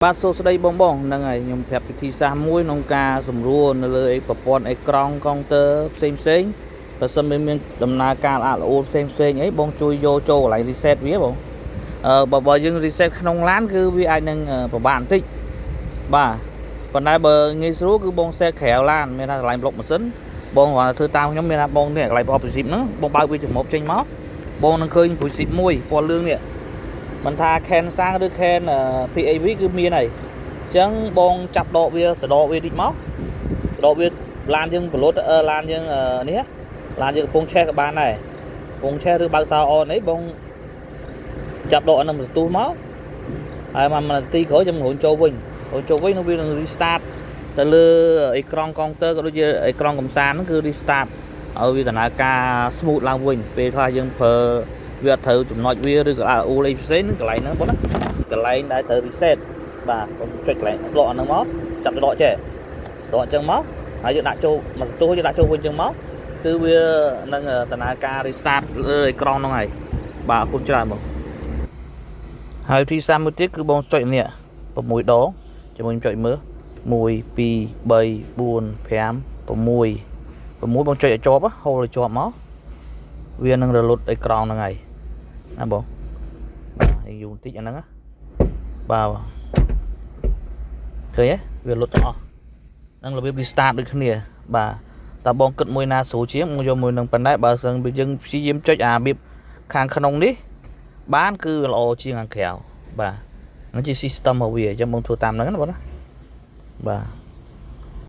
បាទសួស្តីបងហ្នឹងហើយខ្ញុំប្រាប់ពិធីសាស្ត្រមួយក្នុងការសម្រួលនៅលើប្រព័ន្ធអេក្រង់កុងទ័រផ្សេងបើសិនមានដំណើរការល្អល្អផ្សេងអីបងជួយយកចូលកន្លែង reset វាបងបើយើង reset ក្នុងឡានគឺវាអាចនឹងពិបាកបន្តិចបាទប៉ុន្តែបើងាយស្រួលគឺបង set ក្រៅឡានមានថាកន្លែងប្លុកម៉ាស៊ីនបងគ្រាន់តែធ្វើតាមខ្ញុំមានថាបងនេះកន្លែង opposite ហ្នឹងបងបើកវាចំមុខចេញមកបងនឹងឃើញ opposite មួយពណ៌លឿងនេះមិនថា can សាំងឬ can PAV គឺមានហើយអញ្ចឹងបងចាប់ដកវាសដកវាតិចមកសដកវាឡានយើងប្លុតឡានយើងនេះឡានយើងកំពុងឆេះក៏បានដែរកំពុងឆេះឬបើកសោអនអីបងចាប់ដកអានឹងបន្ទុះមកហើយមួយនាទីក្រោយចាំរុញចូលវិញនោះវានឹង restart ទៅលើអេក្រង់កុងទ័រក៏ដូចជាអេក្រង់កំសាន្តហ្នឹងគឺ restart ឲ្យវាដំណើរការ smooth ឡើងវិញពេលខ្លះយើងប្រើវាអត់ត្រូវចំណុចវាឬក៏អ៊ូលអីផ្សេងហ្នឹងកន្លែងហ្នឹងបងណាកន្លែងដែលត្រូវ reset បាទខ្ញុំចុចកន្លែងប្លុកអាហ្នឹងមកចាប់ទៅដកចេះដកអញ្ចឹងមកហើយយើងដាក់ចូលមកសន្ទុះយើងដាក់ចូលវិញអញ្ចឹងមកគឺវានឹងដំណើរការ restart លើអេក្រង់ហ្នឹងហើយបាទអរគុណច្រើនបងហើយទីសាមួយទៀតគឺបងចុចនេះ6ដងជាមួយខ្ញុំចុចមើល1 2 3 4 5 6បងចុចឲ្យជាប់ហូរឲ្យជាប់មកវានឹងរលត់អេក្រង់ហ្នឹងហើយណាបងបាទយូរបន្តិចអាហ្នឹងបាទឃើញទេវាលុតទាំងអស់ហ្នឹងរបៀប restart ដូចគ្នាបាទតើបងគិតមួយណាស្រួលជាងមកយកមួយនឹងប៉ុណ្ណេះបើសិនយើងព្យាយាមចុចអារបៀបខាងក្នុងនេះបានគឺល្អជាងខាងក្រៅបាទហ្នឹងជា system របស់វាអញ្ចឹងបងធ្វើតាមហ្នឹងណាបងណាបាទ